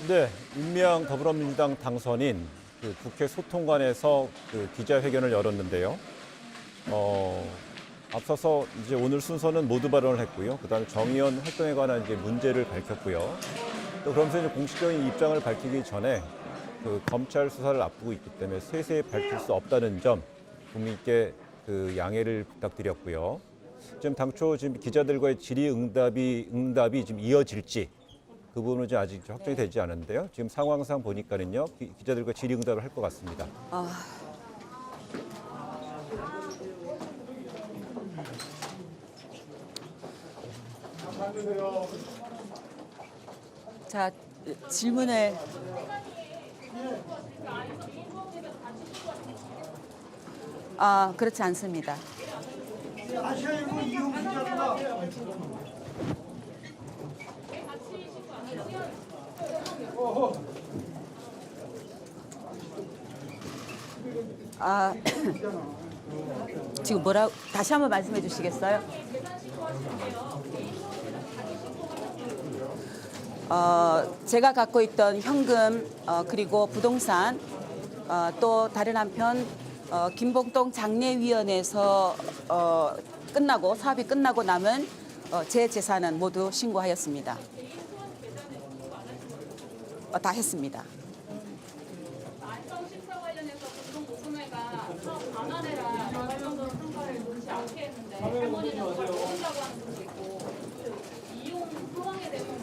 네, 윤미향 더불어민주당 당선인 국회 소통관에서 기자회견을 열었는데요. 앞서서 이제 오늘 순서는 모두 발언을 했고요. 그다음에 정의원 활동에 관한 이제 문제를 밝혔고요. 또 그러면서 이제 공식적인 입장을 밝히기 전에 검찰 수사를 앞두고 있기 때문에 세세히 밝힐 수 없다는 점 국민께 양해를 부탁드렸고요. 지금 당초 지금 기자들과의 응답이 지금 이어질지 그 부분은 아직 확정이 되지 않은데요. 지금 상황상 보니까는요, 기자들과 질의응답을 할 것 같습니다. 자, 질문을 그렇지 않습니다. 아시아일보 이용 기자입니다. 지금 뭐라고 다시 한번 말씀해 주시겠어요? 제가 갖고 있던 현금 그리고 부동산 또 다른 한편 김봉동 장례위원회에서 끝나고 사업이 끝나고 남은 제 재산은 모두 신고하였습니다. 다 했습니다. 안성 식사 관련해서 공동 모금회가 사업 반환해라 할 정도로 평가를 놓지 않게 했는데 할머니는 그걸 모른다고 하는 분도 있고 이용 상황에 대해서는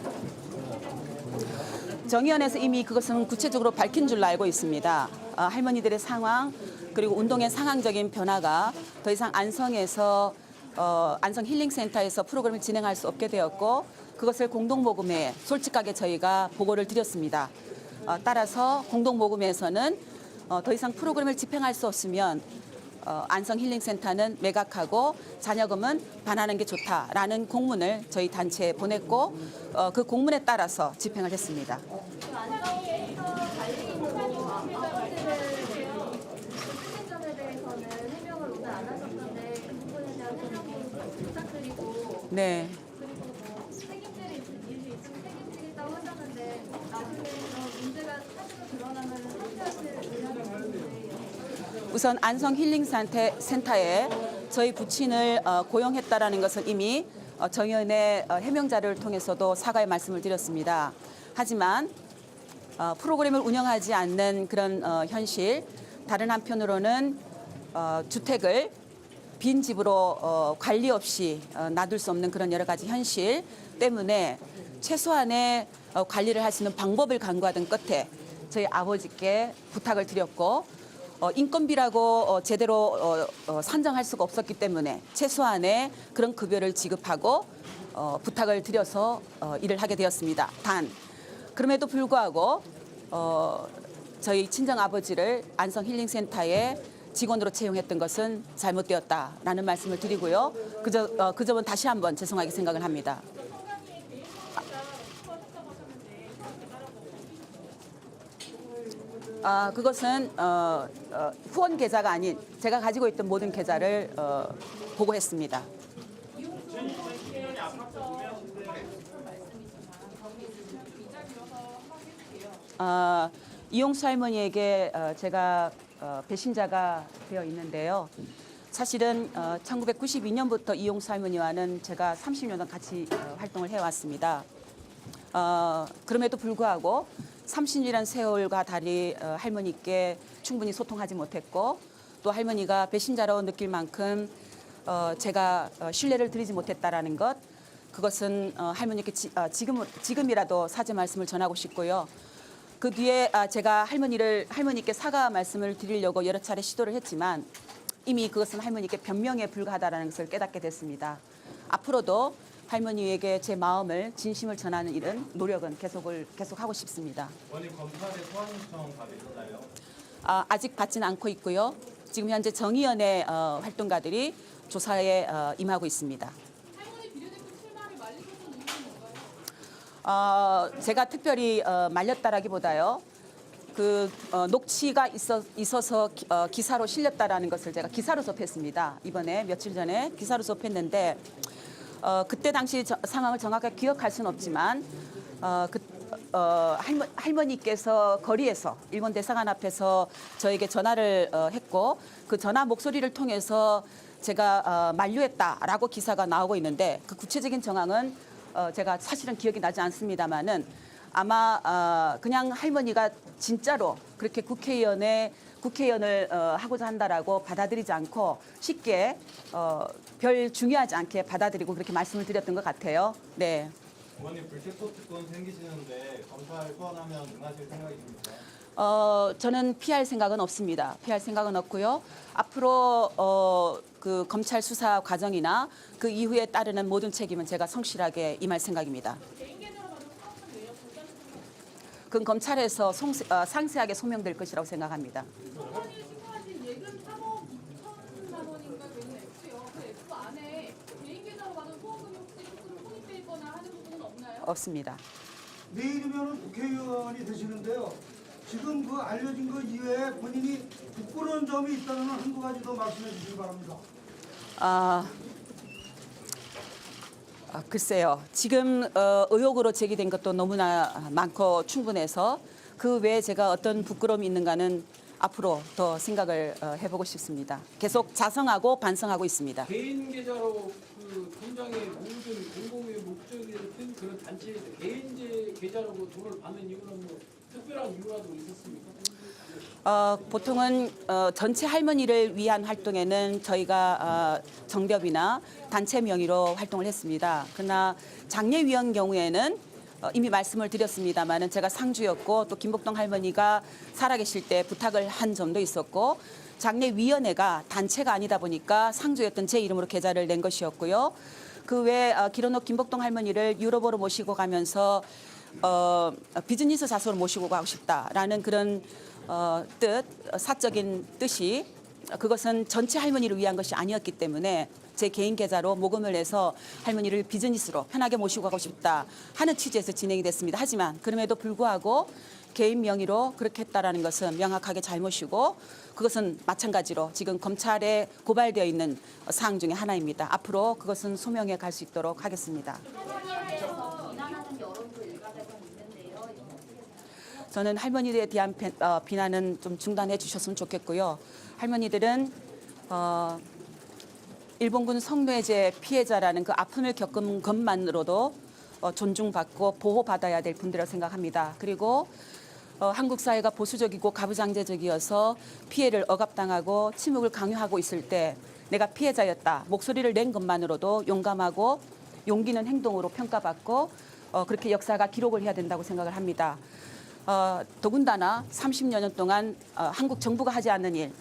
정의원에서 이미 그것은 구체적으로 밝힌 줄로 알고 있습니다. 할머니들의 상황 그리고 운동의 상황적인 변화가 더 이상 안성에서 안성 힐링센터에서 프로그램을 진행할 수 없게 되었고 그것을 공동모금회에 솔직하게 저희가 보고를 드렸습니다. 따라서 공동모금회에서는 더 이상 프로그램을 집행할 수 없으면 안성 힐링센터는 매각하고 잔여금은 반환하는 게 좋다라는 공문을 저희 단체에 보냈고 그 공문에 따라서 집행을 했습니다. 안성에서 관리인으로 아파트를 실질점에 대해서는 해명을 오늘 안 하셨던데 그 부분에 대한 해명을 부탁드리고 네. 그리고 뭐 책임들이 있으면 책임지겠다고 하셨는데 나중에 그런 문제가 사실로 드러나면 상대하실 의향이 있는데 우선 안성 힐링센터에 저희 부친을 고용했다라는 것은 이미 정의원의 해명자를 통해서도 사과의 말씀을 드렸습니다. 하지만 프로그램을 운영하지 않는 그런 현실, 다른 한편으로는 주택을 빈 집으로 관리 없이 놔둘 수 없는 그런 여러 가지 현실 때문에 최소한의 관리를 할 수 있는 방법을 강구하던 끝에 저희 아버지께 부탁을 드렸고 인건비라고 제대로 산정할 수가 없었기 때문에 최소한의 그런 급여를 지급하고 부탁을 드려서 일을 하게 되었습니다. 단 그럼에도 불구하고 저희 친정 아버지를 안성 힐링센터에 직원으로 채용했던 것은 잘못되었다라는 말씀을 드리고요. 그 점은 다시 한번 죄송하게 생각을 합니다. 그것은 후원 계좌가 아닌 제가 가지고 있던 모든 계좌를 보고했습니다. 이용수 할머니에게 제가 배신자가 되어 있는데요. 사실은 1992년부터 이용수 할머니와는 제가 30년간 같이 활동을 해왔습니다. 그럼에도 불구하고 30년이라는 세월과 달리 할머니께 충분히 소통하지 못했고 또 할머니가 배신자로 느낄 만큼 제가 신뢰를 드리지 못했다라는 것 그것은 할머니께 지금이라도 사죄 말씀을 전하고 싶고요. 그 뒤에 제가 할머니께 사과 말씀을 드리려고 여러 차례 시도를 했지만 이미 그것은 할머니께 변명에 불과하다는 것을 깨닫게 됐습니다. 앞으로도 할머니에게 제 마음을 진심을 전하는 일은 노력은 계속하고 싶습니다. 원님 검찰에 소환 신청 받으셨나요? 아직 받지는 않고 있고요. 지금 현재 정의연의 활동가들이 조사에 임하고 있습니다. 할머니 비례대표 출마를 말리셨던 이유는 뭔가요? 제가 특별히 말렸다라기보다요. 녹취가 있어서 기사로 실렸다라는 것을 제가 기사로 접했습니다. 이번에 며칠 전에 기사로 접했는데 그때 당시 상황을 정확하게 기억할 수는 없지만 할머니께서 거리에서 일본 대사관 앞에서 저에게 전화를 했고 그 전화 목소리를 통해서 제가 만류했다라고 기사가 나오고 있는데 그 구체적인 정황은 제가 사실은 기억이 나지 않습니다만은 아마 그냥 할머니가 진짜로 그렇게 국회의원을 하고자 한다라고 받아들이지 않고 쉽게 별 중요하지 않게 받아들이고 그렇게 말씀을 드렸던 것 같아요. 네. 의원님 불체포특권 생기시는데 검찰 소환하면 응하실 생각이십니까? 저는 피할 생각은 없습니다. 피할 생각은 없고요. 앞으로 그 검찰 수사 과정이나 그 이후에 따르는 모든 책임은 제가 성실하게 임할 생각입니다. 개인 계좌로 받은 사업은 왜요? 공개하실 생각 그건 검찰에서 상세하게 소명될 것이라고 생각합니다. 법원이 신고하신 예금 3억 2천만 원인가 되는 액수요. 그 액수 안에 개인 계좌로 받은 후원금이 혹시 조금 포함되어 있거나 하는 부분은 없나요? 없습니다. 내일이면 국회의원이 되시는데요. 지금 그 알려진 것 이외에 본인이 부끄러운 점이 있다면 한두 가지 더 말씀해 주시기 바랍니다. 글쎄요. 지금 의혹으로 제기된 것도 너무나 많고 충분해서 그 외에 제가 어떤 부끄러움이 있는가는 앞으로 더 생각을 해보고 싶습니다. 계속 자성하고 반성하고 있습니다. 개인 계좌로 그 통장의 모든 공공의 목적이 된 그런 단체에서 개인 계좌로 그 돈을 받는 이유는 뭐 특별한 이유라도 있었습니까? 보통은 전체 할머니를 위한 활동에는 저희가 정협이나 단체 명의로 활동을 했습니다. 그러나 장례위원 경우에는 이미 말씀을 드렸습니다마는 제가 상주였고 또 김복동 할머니가 살아계실 때 부탁을 한 점도 있었고 장례위원회가 단체가 아니다 보니까 상주였던 제 이름으로 계좌를 낸 것이었고요. 그 외 기론옥 김복동 할머니를 유럽으로 모시고 가면서 비즈니스 자소로 모시고 가고 싶다라는 그런 사적인 뜻이 그것은 전체 할머니를 위한 것이 아니었기 때문에 제 개인 계좌로 모금을 해서 할머니를 비즈니스로 편하게 모시고 가고 싶다 하는 취지에서 진행이 됐습니다. 하지만 그럼에도 불구하고 개인 명의로 그렇게 했다라는 것은 명확하게 잘못이고 그것은 마찬가지로 지금 검찰에 고발되어 있는 사항 중에 하나입니다. 앞으로 그것은 소명해 갈 수 있도록 하겠습니다. 저는 할머니들에 대한 비난은 좀 중단해 주셨으면 좋겠고요. 할머니들은 일본군 성매제 피해자라는 그 아픔을 겪은 것만으로도 존중받고 보호받아야 될 분들이라고 생각합니다. 그리고 한국 사회가 보수적이고 가부장제적이어서 피해를 억압당하고 침묵을 강요하고 있을 때 내가 피해자였다. 목소리를 낸 것만으로도 용감하고 용기 있는 행동으로 평가받고 그렇게 역사가 기록을 해야 된다고 생각을 합니다. 더군다나 30여 년 동안 한국 정부가 하지 않는 일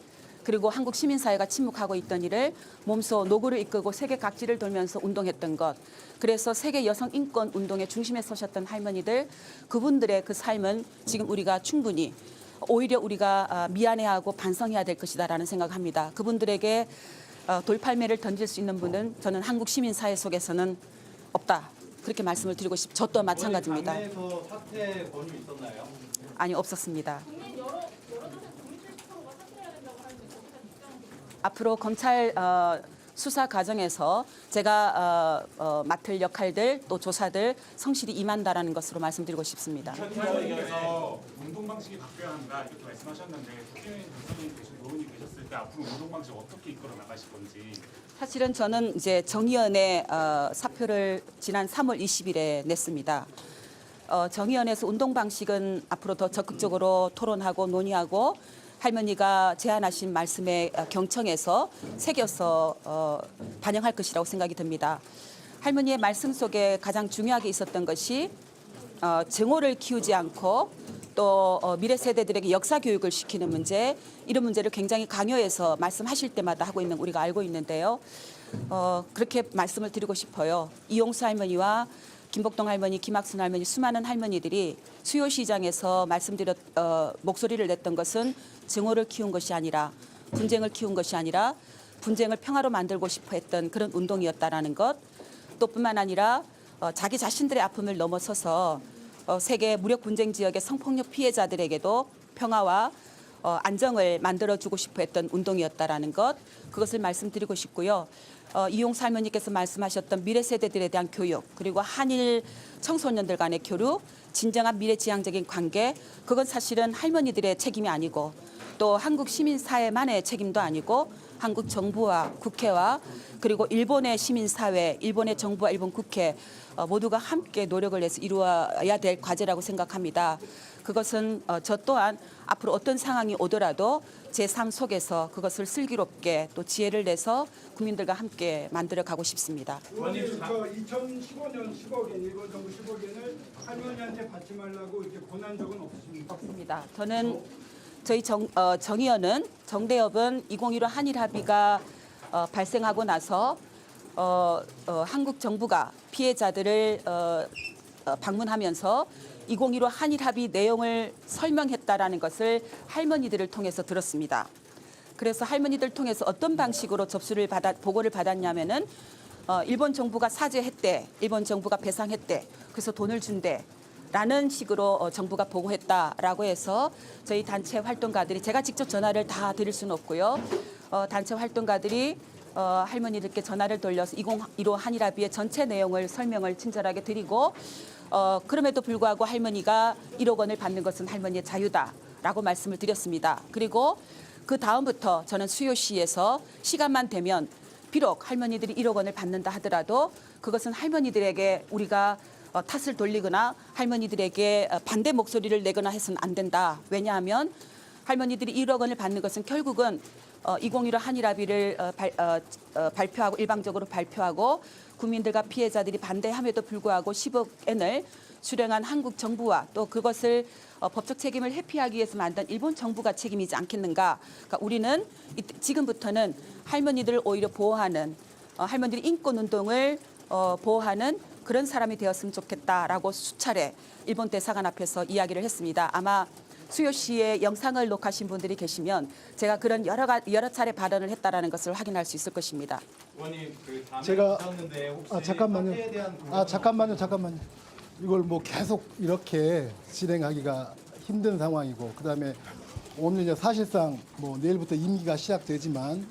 그리고 한국 시민사회가 침묵하고 있던 일을 몸소 노구를 이끌고 세계 각지를 돌면서 운동했던 것 그래서 세계 여성 인권 운동의 중심에 서셨던 할머니들 그분들의 그 삶은 지금 우리가 충분히 오히려 우리가 미안해하고 반성해야 될 것이다라는 생각을 합니다. 그분들에게 돌팔매를 던질 수 있는 분은 저는 한국 시민사회 속에서는 없다. 그렇게 말씀을 드리고 저 또한 마찬가지입니다. 당내에서 사퇴 권유 있었나요? 아니 없었습니다. 국민 여러 조사 국민들 스스로가 사퇴해야 된다고 하는데 거기다 입장은 앞으로 검찰 수사 과정에서 제가 맡을 역할들 또 조사들 성실히 임한다라는 것으로 말씀드리고 싶습니다. 현장에서 운동 방식이 바뀌어야 한다 이렇게 말씀하셨는데 국회의원 당선인 되신 의원이 되셨을 때 앞으로 운동 방식 어떻게 이끌어 나가실 건지. 사실은 저는 이제 정의연의 사표를 지난 3월 20일에 냈습니다. 정의연에서 운동 방식은 앞으로 더 적극적으로 토론하고 논의하고 할머니가 제안하신 말씀에 경청해서 새겨서 반영할 것이라고 생각이 듭니다. 할머니의 말씀 속에 가장 중요하게 있었던 것이 증오를 키우지 않고 또 미래 세대들에게 역사 교육을 시키는 문제 이런 문제를 굉장히 강요해서 말씀하실 때마다 하고 있는 우리가 알고 있는데요. 그렇게 말씀을 드리고 싶어요. 이용수 할머니와 김복동 할머니, 김학순 할머니 수많은 할머니들이 수요시장에서 목소리를 냈던 것은 증오를 키운 것이 아니라 분쟁을 키운 것이 아니라 분쟁을 평화로 만들고 싶어 했던 그런 운동이었다라는 것 또 뿐만 아니라 자기 자신들의 아픔을 넘어서서 세계 무력 분쟁 지역의 성폭력 피해자들에게도 평화와 안정을 만들어주고 싶어 했던 운동이었다라는 것, 그것을 말씀드리고 싶고요. 이용수 할머니께서 말씀하셨던 미래 세대들에 대한 교육, 그리고 한일 청소년들 간의 교류, 진정한 미래지향적인 관계, 그건 사실은 할머니들의 책임이 아니고 또 한국 시민사회만의 책임도 아니고 한국 정부와 국회와 그리고 일본의 시민사회, 일본의 정부와 일본 국회 모두가 함께 노력을 해서 이루어야 될 과제라고 생각합니다. 그것은 저 또한 앞으로 어떤 상황이 오더라도 제 삶 속에서 그것을 슬기롭게 또 지혜를 내서 국민들과 함께 만들어 가고 싶습니다. 의원님, 저 2015년 10억엔, 일본 정부 10억엔을 할머니한테 받지 말라고 이렇게 권한 적은 없으십니까? 없습니다. 저는 저희 정의원은 정대협은 2015 한일 합의가 발생하고 나서 한국 정부가 피해자들을 방문하면서 2015 한일 합의 내용을 설명했다라는 것을 할머니들을 통해서 들었습니다. 그래서 할머니들 통해서 어떤 방식으로 보고를 받았냐면은 일본 정부가 사죄했대, 일본 정부가 배상했대, 그래서 돈을 준대. 라는 식으로 정부가 보고했다라고 해서 저희 단체 활동가들이 제가 직접 전화를 다 드릴 수는 없고요. 단체 활동가들이 할머니들께 전화를 돌려서 2015 한일합의의 전체 내용을 설명을 친절하게 드리고 그럼에도 불구하고 할머니가 1억 원을 받는 것은 할머니의 자유다라고 말씀을 드렸습니다. 그리고 그 다음부터 저는 수요시에서 시간만 되면 비록 할머니들이 1억 원을 받는다 하더라도 그것은 할머니들에게 우리가 탓을 돌리거나 할머니들에게 반대 목소리를 내거나 해서는 안 된다. 왜냐하면 할머니들이 1억 원을 받는 것은 결국은 2015 한일합의를 발표하고 일방적으로 발표하고 국민들과 피해자들이 반대함에도 불구하고 10억 엔을 수령한 한국 정부와 또 그것을 법적 책임을 회피하기 위해서 만든 일본 정부가 책임이지 않겠는가. 그러니까 우리는 지금부터는 할머니들을 오히려 보호하는 할머니들이 인권운동을 보호하는 그런 사람이 되었으면 좋겠다라고 수차례 일본 대사관 앞에서 이야기를 했습니다. 아마 수요시에 영상을 녹화하신 분들이 계시면 제가 그런 여러 차례 발언을 했다라는 것을 확인할 수 있을 것입니다. 의원님 그 다음에 제가- 오셨는데 혹시 잠깐만요. 사태에 대한 잠깐만요. 이걸 뭐 계속 이렇게 진행하기가 힘든 상황이고 그다음에 오늘 이제 사실상 뭐 내일부터 임기가 시작되지만